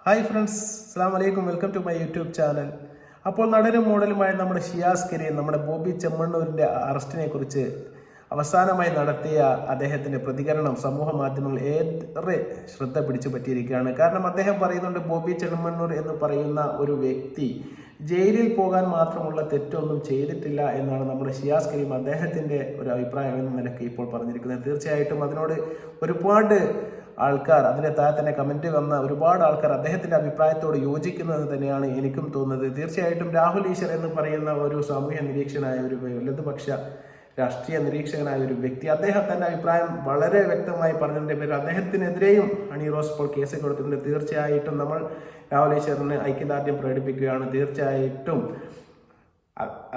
Hi friends, അസ്സലാമു അലൈക്കും. Welcome to my YouTube channel. അപ്പോൾ നടനും മോഡലുമായ നമ്മുടെ ഷിയാസ് കരീം നമ്മുടെ ബോബി ചെമ്മണ്ണൂരിൻ്റെ അറസ്റ്റിനെ കുറിച്ച് അവസാനമായി നടത്തിയ അദ്ദേഹത്തിൻ്റെ പ്രതികരണം സമൂഹ മാധ്യമങ്ങൾ ഏറെ ശ്രദ്ധ പിടിച്ചു പറ്റിയിരിക്കുകയാണ്. കാരണം അദ്ദേഹം പറയുന്നുണ്ട്, ബോബി ചെമ്മണ്ണൂർ എന്ന് പറയുന്ന ഒരു വ്യക്തി ജയിലിൽ പോകാൻ മാത്രമുള്ള തെറ്റൊന്നും ചെയ്തിട്ടില്ല എന്നാണ് നമ്മുടെ ഷിയാസ് കരീം അദ്ദേഹത്തിൻ്റെ ഒരു അഭിപ്രായം എന്ന നിലയ്ക്ക് ഇപ്പോൾ പറഞ്ഞിരിക്കുന്നത്. തീർച്ചയായിട്ടും അതിനോട് ഒരുപാട് ആൾക്കാർ, അതിൻ്റെ താഴെ തന്നെ കമൻറ്റ് വന്ന ഒരുപാട് ആൾക്കാർ അദ്ദേഹത്തിൻ്റെ അഭിപ്രായത്തോട് യോജിക്കുന്നത് തന്നെയാണ് എനിക്കും തോന്നുന്നത്. തീർച്ചയായിട്ടും രാഹുൽ ഈശ്വർ എന്ന് പറയുന്ന ഒരു സാമൂഹ്യ നിരീക്ഷകനായ ഒരു വലതുപക്ഷ രാഷ്ട്രീയ നിരീക്ഷകനായ ഒരു വ്യക്തി അദ്ദേഹം തൻ്റെ അഭിപ്രായം വളരെ വ്യക്തമായി പറഞ്ഞതിൻ്റെ പേരിൽ അദ്ദേഹത്തിനെതിരെയും ഹണി റോസ് ഇപ്പോൾ കേസ് കൊടുത്തിട്ടുണ്ട്. തീർച്ചയായിട്ടും നമ്മൾ രാഹുൽ ഈശ്വറിന് ഐക്യദാർഢ്യം പ്രകടിപ്പിക്കുകയാണ്. തീർച്ചയായിട്ടും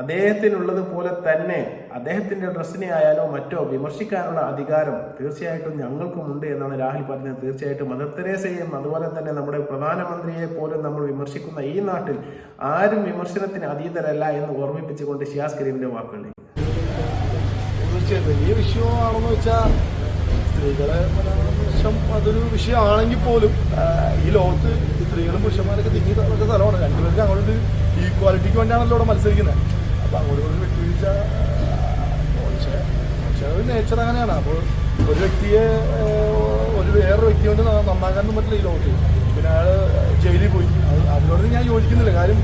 അദ്ദേഹത്തിനുള്ളതുപോലെ തന്നെ അദ്ദേഹത്തിൻ്റെ ഡ്രസ്സിനെ ആയാലോ മറ്റോ വിമർശിക്കാനുള്ള അധികാരം തീർച്ചയായിട്ടും ഞങ്ങൾക്കുമുണ്ട് എന്നാണ് രാഹുൽ പറഞ്ഞത്. തീർച്ചയായിട്ടും മദർ തെരേസയും അതുപോലെ തന്നെ നമ്മുടെ പ്രധാനമന്ത്രിയെ പോലും നമ്മൾ വിമർശിക്കുന്ന ഈ നാട്ടിൽ ആരും വിമർശനത്തിന് അതീതരല്ല എന്ന് ഓർമ്മിപ്പിച്ചുകൊണ്ട് ഷിയാസ് കരീമിന്റെ വാക്കുകൾ. തീർച്ചയായിട്ടും വലിയ വിഷയമാണെന്ന് വെച്ചാൽ സ്ത്രീകളെ പരാമർശം അതൊരു വിഷയമാണെങ്കിൽ പോലും ഈ ലോകത്ത് സ്ത്രീകളും പുരുഷന്മാരൊക്കെ തിങ്ങി നടക്കുന്ന സ്ഥലമാണ്. രണ്ടുപേർക്ക് അങ്ങോട്ട് ഈക്വാലിറ്റിക്ക് വേണ്ടിയാണല്ലോ ഇവിടെ മത്സരിക്കുന്നത്. അപ്പോൾ അങ്ങോട്ട് ഒരു വിട്ടുവീഴ്ച പക്ഷേ ഒരു നേച്ചർ അങ്ങനെയാണ്. അപ്പോൾ ഒരു വ്യക്തിയെ വേറൊരു വ്യക്തി കൊണ്ട് നന്നാക്കാനൊന്നും പറ്റില്ല ഈ ലോകത്ത്. പിന്നെ അയാൾ ജയിലിൽ പോയി, അതിനോട് ഞാൻ യോജിക്കുന്നില്ല. കാര്യം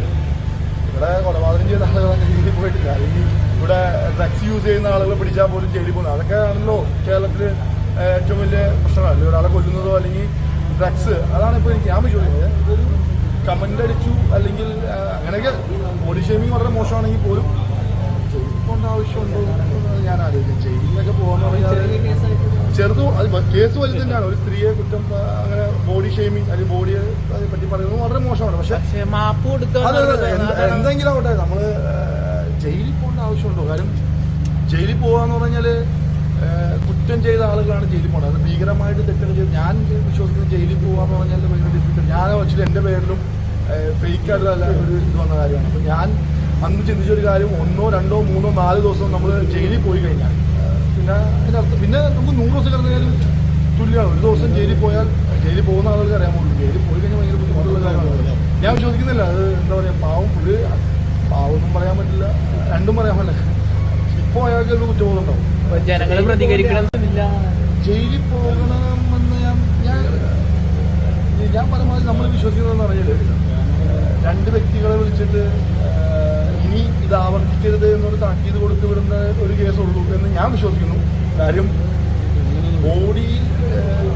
ഇവിടെ കൊലപാതകം ചെയ്ത ആളുകളൊക്കെ ജയിലിൽ പോയിട്ടില്ല. അല്ലെങ്കിൽ ഇവിടെ ഡ്രഗ്സ് യൂസ് ചെയ്യുന്ന ആളുകളെ പിടിച്ചാൽ പോലും ജയിലിൽ പോകുന്നത്, അതൊക്കെ ആണല്ലോ കേരളത്തിൽ ഏറ്റവും വലിയ പ്രശ്നമാണ്. അല്ലെങ്കിൽ ഒരാളെ കൊല്ലുന്നതോ അല്ലെങ്കിൽ ഡ്രഗ്സ്, അതാണ് ഇപ്പോൾ ഞാൻ ചോദിക്കുന്നത്. ഇതൊരു കമൻ്റ് അടിച്ചു അല്ലെങ്കിൽ അങ്ങനെയൊക്കെ ബോഡി ഷേമിങ് വളരെ മോശമാണെങ്കിൽ പോലും ജയിലിൽ പോകേണ്ട ആവശ്യമുണ്ടോ ഞാൻ ആലോചിക്കും. ജയിലിലൊക്കെ പോകാന്ന് പറഞ്ഞാൽ ചെറുത് കേസ് വലുത് തന്നെയാണ്. ഒരു സ്ത്രീയെ കുറ്റം അങ്ങനെ ബോഡി ഷേമിങ് അല്ലെങ്കിൽ ബോഡിയെ പറ്റി പറയുന്നത് വളരെ മോശമാണ്. പക്ഷെ എന്തെങ്കിലും ആവട്ടെ, നമ്മൾ ജയിലിൽ പോകേണ്ട ആവശ്യമുണ്ടോ? കാര്യം ജയിലിൽ പോകാന്ന് പറഞ്ഞാൽ കുറ്റം ചെയ്ത ആളുകളാണ് ജയിലിൽ പോകുന്നത്. അത് ഭീകരമായിട്ട് തെറ്റുകൾ ചെയ്ത് ഞാൻ വിശ്വസിക്കുന്നത് ജയിലിൽ പോകാന്ന് പറഞ്ഞാൽ ഭയങ്കര ഡിഫിക്കൽട്ട്. ഞാൻ വെച്ചിട്ട് എൻ്റെ പേരിലും ഫേക്കായിട്ടുള്ള ഒരു ഇത് വന്ന കാര്യമാണ്. അപ്പോൾ ഞാൻ അന്ന് ചിന്തിച്ചൊരു കാര്യം, 1, 2, 3, 4 ദിവസം നമ്മൾ ജയിലിൽ പോയി കഴിഞ്ഞാൽ പിന്നെ അതിൻ്റെ അർത്ഥം പിന്നെ നമുക്ക് 100 ദിവസം കിടന്നാലും തുല്യമാണ്. ഒരു ദിവസം ജയിലിൽ പോയാൽ ജയിലിൽ പോകുന്ന ആളുകൾക്ക് അറിയാൻ പോകുള്ളൂ. ജയിലിൽ പോയി കഴിഞ്ഞാൽ ഭയങ്കര ബുദ്ധിമുട്ടുള്ള കാര്യമാണ്. ഞാൻ വിശ്വസിക്കുന്നില്ല. അത് എന്താ പറയുക, പുള്ളി പാവമൊന്നും പറയാൻ പറ്റില്ല, രണ്ടും പറയാൻ പറ്റില്ല. ഇപ്പോൾ അയാൾക്ക് ഒരു കുറ്റബോധം ഉണ്ടാവും. ജനങ്ങൾ പ്രതികരിക്കണമെന്നില്ല. ജയിലിൽ പോകണമെന്ന് ഞാൻ പരമാവധി നമ്മൾ വിശ്വസിക്കുന്നതെന്ന് പറഞ്ഞാൽ 2 വ്യക്തികളെ വിളിച്ചിട്ട് ഇനി ഇത് ആവർത്തിക്കരുത് എന്നൊരു താക്കീത് കൊടുത്തു വിടുന്ന ഒരു കേസുള്ളൂ എന്ന് ഞാൻ വിശ്വസിക്കുന്നു. കാര്യം ബോഡിയിൽ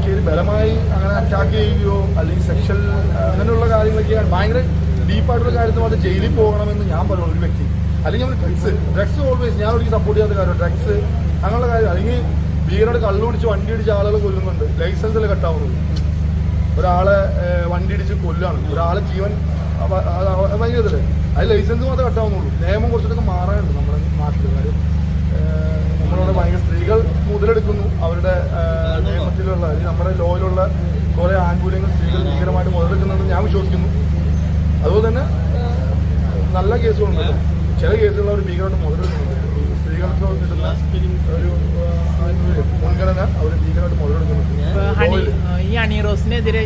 കയറി ബലമായി അങ്ങനെ അറ്റാക്ക് ചെയ്യുകയോ അല്ലെങ്കിൽ സെക്ഷൽ അങ്ങനെയുള്ള കാര്യങ്ങളൊക്കെയാണ് ഭയങ്കര ഡീപ്പായിട്ടുള്ള കാര്യത്തിൽ അത് ജയിലിൽ പോകണമെന്ന് ഞാൻ പറയുന്നു. ഒരു വ്യക്തി അല്ലെങ്കിൽ നമ്മൾ ഡ്രഗ്സ് ഓൾവേസ് ഞാൻ ഒരിക്കലും സപ്പോർട്ട് ചെയ്യാത്ത കാര്യം ഡ്രഗ്സ് അങ്ങനെയുള്ള കാര്യം. അല്ലെങ്കിൽ ഭീകരമായിട്ട് കള്ളുപിടിച്ച് വണ്ടി ഇടിച്ച് ആളുകൾ കൊല്ലുന്നുണ്ട്, ലൈസൻസിൽ കട്ടാവുന്നത്. ഒരാളെ വണ്ടി ഇടിച്ച് കൊല്ലാണ്, ഒരാളെ ജീവൻ ഭയങ്കര അത് ലൈസൻസ് മാത്രമേ കട്ടാവുന്നുള്ളൂ. നിയമം കുറച്ചിട്ടൊക്കെ മാറാനുണ്ട് നമ്മുടെ നാട്ടിൽ. കാര്യം നമ്മളവിടെ ഭയങ്കര സ്ത്രീകൾ മുതലെടുക്കുന്നു. അവരുടെ നിയമത്തിലുള്ള അല്ലെങ്കിൽ നമ്മുടെ ലോയിലുള്ള കുറേ ആനുകൂല്യങ്ങൾ സ്ത്രീകൾ ഭീകരമായിട്ട് മുതലെടുക്കുന്നുണ്ടെന്ന് ഞാൻ വിശ്വസിക്കുന്നു. അതുപോലെ തന്നെ നല്ല കേസുകളുണ്ടല്ലോ, ചില കേസുകൾ അവർ ഭീകരമായിട്ട് മുതലെടുക്കുന്നുണ്ട്. സ്ത്രീകൾക്ക് കിട്ടുന്ന ഒരു മുൻഗണന അവർ ഭീകരമായിട്ട് മുതലെടുക്കുന്നുണ്ട്. ഈ ഹണി റോസിനെതിരെ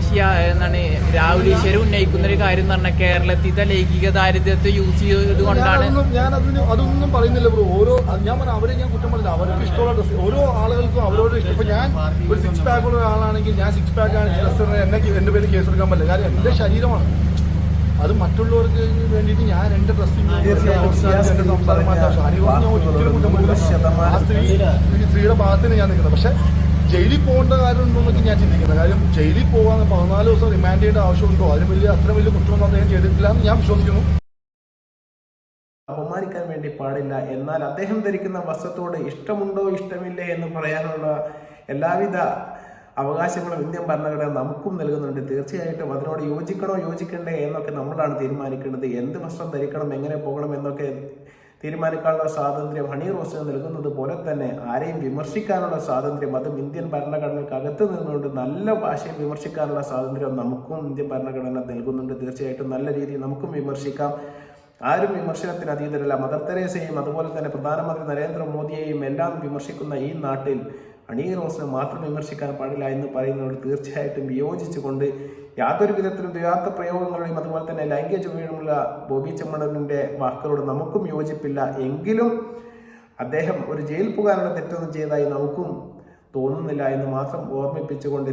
എന്താണ് രാഹുൽ ഈശ്വർ ഉന്നയിക്കുന്ന ഒരു കാര്യം എന്ന് പറഞ്ഞാൽ കേരളത്തിലെ ലൈംഗിക ദാരിദ്ര്യത്തെ യൂസ് ചെയ്തുകൊണ്ടാണ്. ഞാൻ അതൊന്നും പറയുന്നില്ല ബ്രോ. ഞാൻ പറഞ്ഞ അവരെ ഞാൻ കുറ്റം പറഞ്ഞില്ല. അവർക്ക് ഇഷ്ടമുള്ള ഡ്രസ് ഓരോ ആളുകൾക്കും അവരോട് ഇഷ്ടം. ഇപ്പൊ ഞാൻ ഒരു 6 പാക്ക് ഉള്ള ആളാണെങ്കിൽ ഞാൻ 6 പാക്കാണ് ഡ്രസ് എൻ്റെ പേര് കേസ് എടുക്കാൻ പറ്റില്ല. കാര്യം എൻ്റെ ശരീരമാണ് അത്. മറ്റുള്ളവർക്ക് വേണ്ടിയിട്ട് ഞാൻ എൻ്റെ ഡ്രസ്സിങ് സംസാരം മാറ്റാം. സ്ത്രീയുടെ ഭാഗത്തിന് ഞാൻ നിൽക്കുന്നത്. പക്ഷെ ജയിലിൽ പോകേണ്ട കാര്യമുണ്ടോന്നൊക്കെ ഞാൻ ചിന്തിക്കുന്നത്. കാര്യം ജയിലിൽ പോകാൻ 14 ദിവസം റിമാൻഡ് ചെയ്യേണ്ട ആവശ്യമുണ്ടോ? അതിന് അത്ര വലിയ കുറ്റമൊന്നും അദ്ദേഹം ചെയ്തിട്ടില്ല എന്ന് ഞാൻ വിശ്വസിക്കുന്നു. അപമാനിക്കാൻ വേണ്ടി പാടില്ല. എന്നാൽ അദ്ദേഹം ധരിക്കുന്ന വസ്ത്രത്തോട് ഇഷ്ടമുണ്ടോ ഇഷ്ടമില്ലേ എന്ന് പറയാനുള്ള എല്ലാവിധ അവകാശങ്ങളും ഇന്ത്യൻ ഭരണഘടന നമുക്കും നൽകുന്നുണ്ട്. തീർച്ചയായിട്ടും അതിനോട് യോജിക്കണോ യോജിക്കണ്ടേ എന്നൊക്കെ നമ്മളാണ് തീരുമാനിക്കേണ്ടത്. എന്ത് വസ്ത്രം ധരിക്കണം, എങ്ങനെ പോകണം എന്നൊക്കെ തീരുമാനിക്കാനുള്ള സ്വാതന്ത്ര്യം ഹണി റോസിന് നൽകുന്നത് പോലെ തന്നെ ആരെയും വിമർശിക്കാനുള്ള സ്വാതന്ത്ര്യം അതും ഇന്ത്യൻ ഭരണഘടനയ്ക്ക് അകത്ത് നിന്നുകൊണ്ട് നല്ല ഭാഷയിൽ വിമർശിക്കാനുള്ള സ്വാതന്ത്ര്യം നമുക്കും ഇന്ത്യൻ ഭരണഘടന നൽകുന്നുണ്ട്. തീർച്ചയായിട്ടും നല്ല രീതിയിൽ നമുക്കും വിമർശിക്കാം. ആരും വിമർശനത്തിന് അതീതരല്ല. മദർ തെരേസയും അതുപോലെ തന്നെ പ്രധാനമന്ത്രി നരേന്ദ്രമോദിയെയും എല്ലാം വിമർശിക്കുന്ന ഈ നാട്ടിൽ അണി റോസിനെ മാത്രം വിമർശിക്കാൻ പാടില്ല എന്ന് പറയുന്നതോട് തീർച്ചയായിട്ടും വിയോജിച്ചുകൊണ്ട് യാതൊരു വിധത്തിലും ദ്വയാർത്ഥ പ്രയോഗങ്ങളുടെയും അതുപോലെ തന്നെ ലൈംഗിക ചുവയുള്ള ബോബി ചെമ്മണ്ണൂരിൻ്റെ വാക്കുകളോട് നമുക്കും യോജിപ്പില്ല. എങ്കിലും അദ്ദേഹം ഒരു ജയിൽ പോകാനുള്ള തെറ്റൊന്നും ചെയ്തതായി നമുക്കും തോന്നുന്നില്ല എന്ന് മാത്രം ഓർമ്മിപ്പിച്ചുകൊണ്ട്